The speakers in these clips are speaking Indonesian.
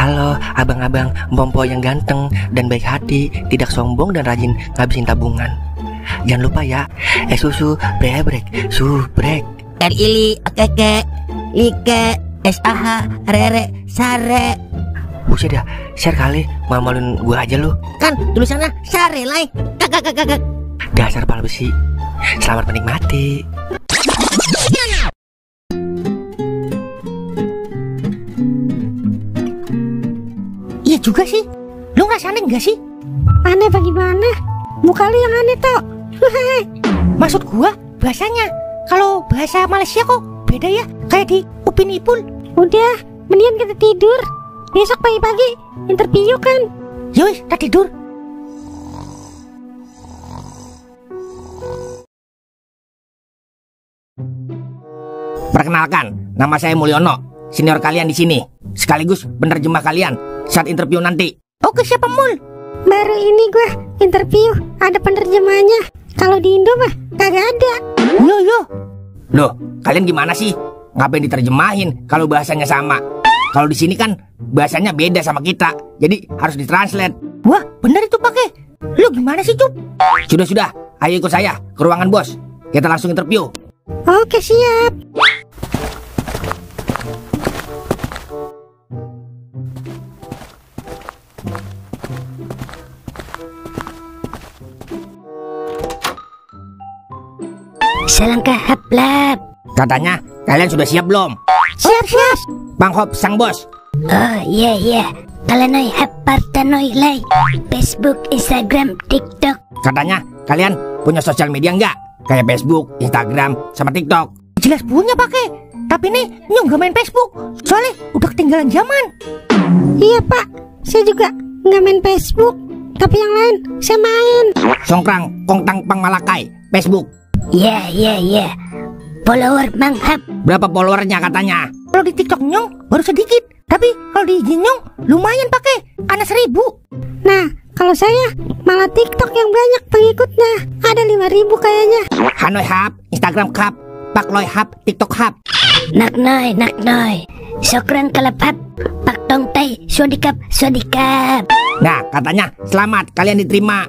Halo abang-abang Mpompo yang ganteng dan baik hati, tidak sombong dan rajin ngabisin tabungan. Jangan lupa ya, susu brebrek, subrek. Ili, keke, like, SAH, rere, sare. Buset dah, share kali, malu-maluin gua aja lu. Kan tulisannya sare lai. Kakak. Dasar pala besi. Selamat menikmati. Iya juga sih. Lu ngerasa aneh gak sih? Aneh bagaimana? Muka lu yang aneh toh. Maksud gua bahasanya. Kalau bahasa Malaysia kok beda ya, kayak di Upin Ipul. Udah, mendingan kita tidur. Besok pagi-pagi interview kan. Yowis, kita tidur. Perkenalkan, nama saya Mulyono, senior kalian di sini. Sekaligus penerjemah kalian saat interview nanti. Oke, siapa Mul? Baru ini gua interview, ada penerjemahnya. Kalau di Indo mah kagak ada. Yo. Loh, kalian gimana sih? Ngapain diterjemahin kalau bahasanya sama? Kalau di sini kan bahasanya beda sama kita, jadi harus ditranslate. Wah, bener itu pakai. Lu gimana sih, Cup? Sudah, ayo ikut saya ke ruangan bos. Kita langsung interview. Oke, siap. Selangkah haplap. Katanya, kalian sudah siap belum? Siap. Bang Hop, sang bos. Oh iya. Kalanoi hapartanoi lai. Facebook, Instagram, TikTok. Katanya, kalian punya sosial media nggak? Kayak Facebook, Instagram, sama TikTok. Jelas punya pakai. Tapi nih, nyong gak main Facebook. Soalnya udah ketinggalan zaman. Iya pak, saya juga nggak main Facebook. Tapi yang lain saya main. Songkrang, Kongtang Pang Malakai, Facebook. Iya. Follower manghap. Berapa followernya katanya? Kalau di TikTok nyong baru sedikit. Tapi kalau di IG nyong lumayan pakai. Ada 1000. Nah, kalau saya malah TikTok yang banyak pengikutnya. Ada 5.000 kayaknya. Hanoi Hap, Instagram Hap, Pak Loi Hap, TikTok Hap. Nak noi. Sokran kalap hap. Pak tong tay, swadikap. Nah, katanya selamat kalian diterima.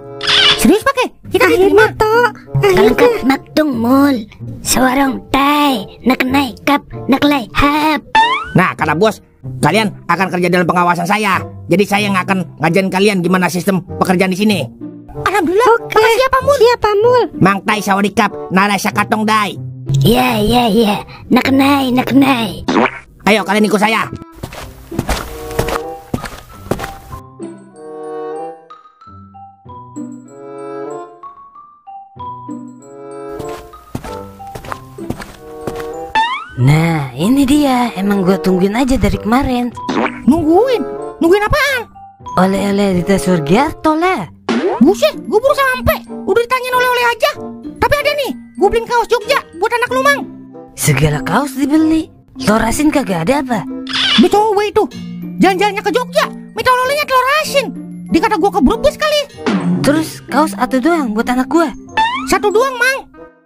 Serius pakai? Kita Akhirnya diterima. toh. Kalangkap maktung mul. Sawarong tay, nak nai kap, nak lai hap. Nah, kata bos, kalian akan kerja dalam pengawasan saya. Jadi saya yang akan ngajarin kalian gimana sistem pekerjaan di sini. Alhamdulillah. Oke. Makasih ya Pak Mul. Siapa Mul? Mang tai sawadikap, narasya katong dai. Iya. Nak nai. Ayo kalian ikut saya. Nah, ini dia. Emang gue tungguin aja dari kemarin. Nungguin apaan? Oleh-oleh Rita Surgiarto lah. Buset, gue baru sampai. Udah ditanyain oleh-oleh aja. Tapi ada nih, gue beliin kaos Jogja buat anak lu, Mang. Segala kaos dibeli. Telur asin kagak ada apa? Dia coba itu jalan-jalannya ke Jogja, minta oleh-olehnya telur asin. Dikata gue keberbes kali. Terus kaos satu doang buat anak gue. Satu doang, Mang.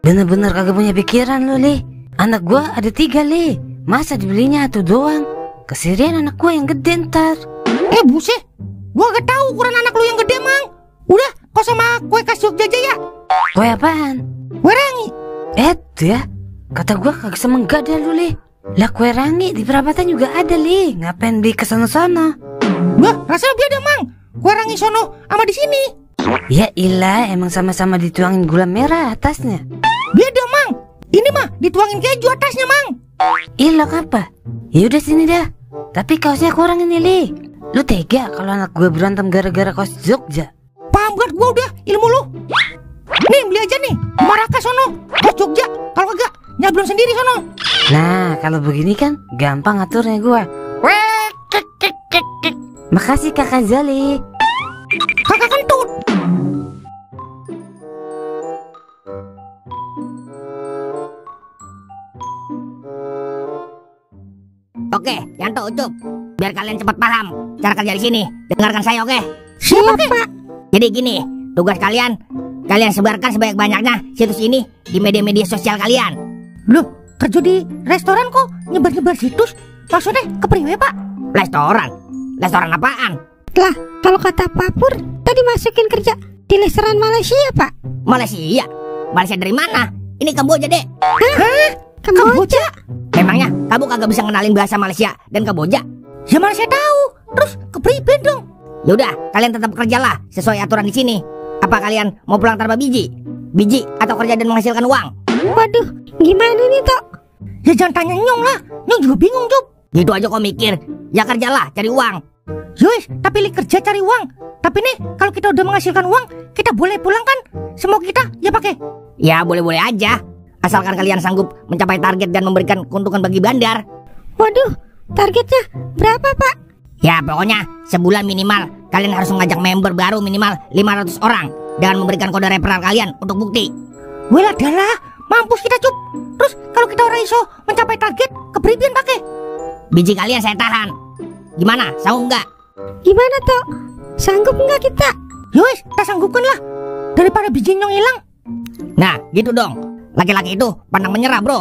Bener-bener kagak punya pikiran lu, Li. Anak gue ada 3, Li. Masa dibelinya satu doang? Kesirian anak gue yang gede ntar. Buset, gue gak tahu ukuran anak lu yang gede, Mang. Udah, kau sama kue khas Jogja aja ya. Kue apaan? Kue rangi. Ya, kata gue kagak semenggak dah lu, Li. Lah kue rangi di perapatan juga ada, Li. Ngapain beli ke sono-sono? Wah, rasanya beda, Mang. Kue rangi sono sama di sini. Ya ilah, emang sama-sama dituangin gula merah atasnya. Beda, Mang. Ini mah dituangin keju atasnya, Mang. Ilok apa? Ya udah sini dah. Tapi kaosnya kurang ini, Li. Lu tega kalau anak gue berantem gara-gara kaos Jogja? Paham banget gue udah ilmu lu. Nih, beli aja nih di Maraka sono, kaos Jogja. Kalau kagak, nyablon sendiri sono. Nah, kalau begini kan gampang aturnya gue. Makasih Kakak Zali. Kakak kentut. Oke, Yanto Ucup. Biar kalian cepat paham cara kerja di sini. Dengarkan saya, oke? Siapa pak? Jadi gini, tugas kalian sebarkan sebanyak-banyaknya situs ini di media-media sosial kalian. Loh, kerja di restoran kok nyebar-nyebar situs? Maksudnya kepriwe, Pak? Restoran? Restoran apaan? Lah, kalau kata Pak Pur, tadi masukin kerja di restoran Malaysia, Pak. Malaysia? Malaysia dari mana? Ini Kamboja, Dek. Hah? Kamboja? Memangnya kamu kagak bisa ngenalin bahasa Malaysia dan Kamboja? Ya mana saya tahu. Terus kepriben dong. Yaudah, kalian tetap kerjalah sesuai aturan di sini. Apa kalian mau pulang tanpa biji? Biji atau kerja dan menghasilkan uang? Waduh, gimana nih, Tok? Ya jangan tanya Nyong lah. Nyong juga bingung, Cup. Gitu aja kok mikir. Ya kerjalah, cari uang. Yowes, tapi li kerja cari uang. Tapi nih, kalau kita udah menghasilkan uang, kita boleh pulang kan? Semua kita ya pakai. Ya boleh-boleh aja. Asalkan kalian sanggup mencapai target dan memberikan keuntungan bagi bandar. Waduh, targetnya berapa, Pak? Ya pokoknya sebulan minimal kalian harus mengajak member baru minimal 500 orang dan memberikan kode referral kalian untuk bukti. Walah dalah, mampus kita, Cup. Terus kalau kita orang iso mencapai target, kepriben pakai. Biji kalian saya tahan. Gimana? Sanggup nggak? Gimana, Tok? Sanggup nggak kita? Yowes, kita sanggupkan lah. Daripada biji Nyong hilang. Nah, gitu dong. Laki-laki itu pandang menyerah, bro.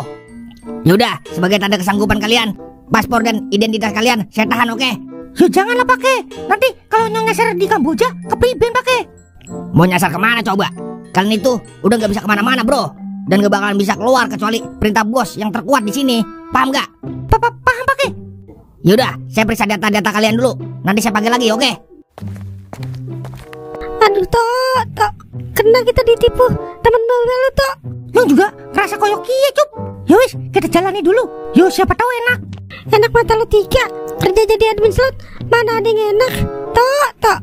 Yaudah, sebagai tanda kesanggupan kalian, paspor dan identitas kalian saya tahan, oke? Ya janganlah pakai. Nanti kalau Nyong nyasar di Kamboja, kepriben pakai. Mau nyasar kemana coba? Kalian itu udah nggak bisa kemana-mana, bro. Dan gak bakalan bisa keluar kecuali perintah bos yang terkuat di sini. Paham nggak? Paham pakai. Yaudah, saya periksa data-data kalian dulu. Nanti saya panggil lagi, oke? Aduh, Tok. Kena kita ditipu. Temen bawa lu, Tok. Nyong juga kerasa koyok kie, Cup. Yowes, kita jalani dulu. Yo, siapa tahu enak. Enak mata lu 3. Kerja jadi admin slot. Mana ada yang enak? Tok.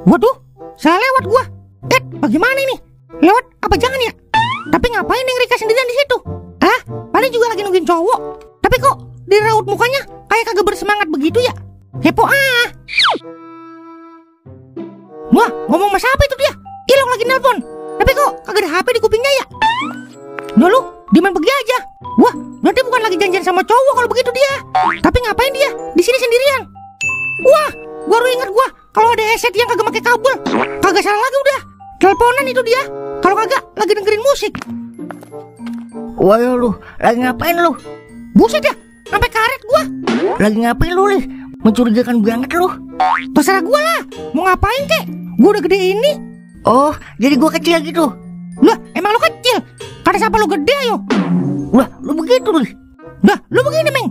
Waduh, salah lewat gua. Bagaimana ini? Lewat apa jangan ya? Tapi ngapain yang Rika sendirian di situ? Paling juga lagi nungguin cowok. Tapi kok di raut mukanya kayak kagak bersemangat begitu ya? Kepo ah. Wah, ngomong sama siapa itu dia? Ilong lagi nelpon. Tapi kok kagak ada HP di kupingnya ya? Udah lu, diman pergi aja. Wah, berarti bukan lagi janjian sama cowok kalau begitu dia. Tapi ngapain dia di sini sendirian? Wah, baru ingat gua kalau ada headset yang kagak pakai kabel. Kagak salah lagi udah. Teleponan itu dia. Kalau kagak lagi dengerin musik. Wah lu, lagi ngapain lu? Buset ya, sampai karet gua. Lagi ngapain lu, Lih? Mencurigakan banget lu. Terserah gua lah, mau ngapain kek? Gua udah gede ini. Oh, jadi gua kecil gitu. Lah, emang lu kecil? Kata siapa lu gede ayo? Wah, lu begitu, Lih. Dah, lu begini, Meng.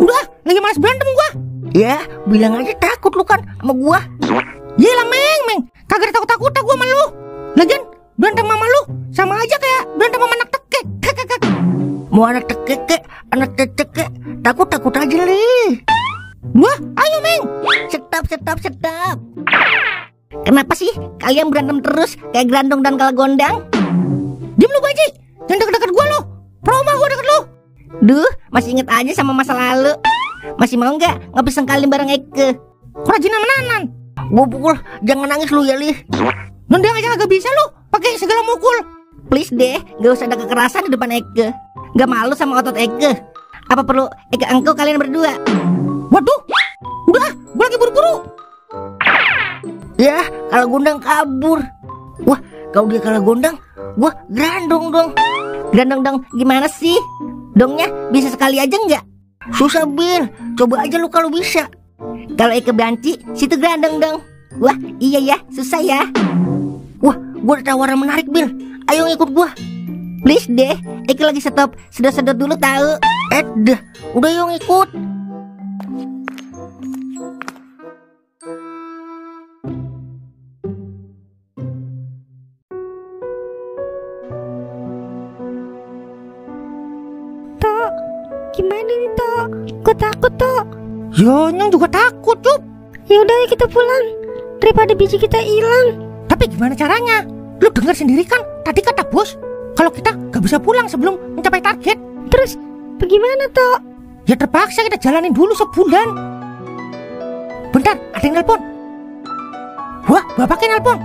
Udah, lagi malas berantem gua. Ya, bilang aja takut lu kan sama gua. Yelah, Meng. Kagak ada takut-takut gua sama lu. Lagian, berantem sama lu sama aja kayak berantem sama anak tekek. Mau anak tekek, anak tekek, takut aja, Lih. Wah, ayo, Meng. Setap. Kenapa sih kalian berantem terus kayak Grandong dan Kalagondang? Diam lu, Baji. Jangan deket-deket gua lu. Proma gua deket lu. Duh, masih inget aja sama masa lalu. Masih mau nggak ngabis sengkalin bareng Eke? Kerajinan menanan. Gua pukul, jangan nangis lu ya, Lih. Nendang aja kagak bisa lu, pakai segala mukul. Please deh, gak usah ada kekerasan di depan Eke. Gak malu sama otot Eke? Apa perlu Eke engkau kalian berdua? Waduh, udah, gua lagi buru-buru. Ya, kalau gondang kabur. Wah, kalau dia kalah gondang, gua Grandong dong. Grandong dong, gimana sih? Dongnya bisa sekali aja nggak? Susah, Bil. Coba aja lu kalau bisa. Kalau Eke Banci, situ Grandong dong. Wah, iya ya, susah ya. Wah, gua ada tawaran menarik, Bil. Ayo ikut gua. Please deh, Eke lagi stop, sedot-sedot dulu tahu. Dah, udah yuk ikut. Tok, gimana nih, Tok? Gue takut, Tok. Yo, Nyong juga takut, Cup. Ya udah, kita pulang. Daripada biji kita hilang. Tapi gimana caranya? Lu dengar sendiri kan, tadi kata bos, kalau kita gak bisa pulang sebelum mencapai target. Terus, bagaimana, Tok? Ya terpaksa kita jalanin dulu sebulan. Bentar, ada yang nelpon. Wah, bapaknya nelpon.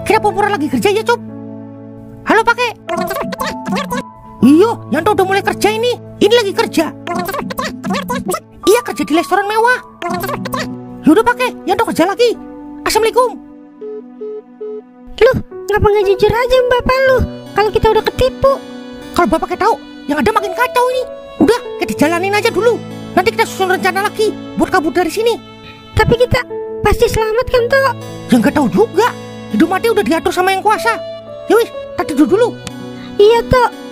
Kira pura lagi kerja ya, Cup. Halo, Pakai. Iyo, Yanto udah mulai kerja ini. Ini lagi kerja. Iya, kerja di restoran mewah. Yaudah, Pakai, Yanto kerja lagi. Assalamualaikum. Lu, ngapa gak jujur aja sama bapak lu? kalau kita udah ketipu? Kalau bapaknya tahu, yang ada makin kacau ini. Udah, kita jalanin aja dulu. Nanti kita susun rencana lagi buat kabur dari sini. Tapi kita pasti selamat kan, Tok? Ya nggak tahu juga. Hidup mati udah diatur sama yang kuasa. Yowis, kita tidur dulu. Iya, Tok.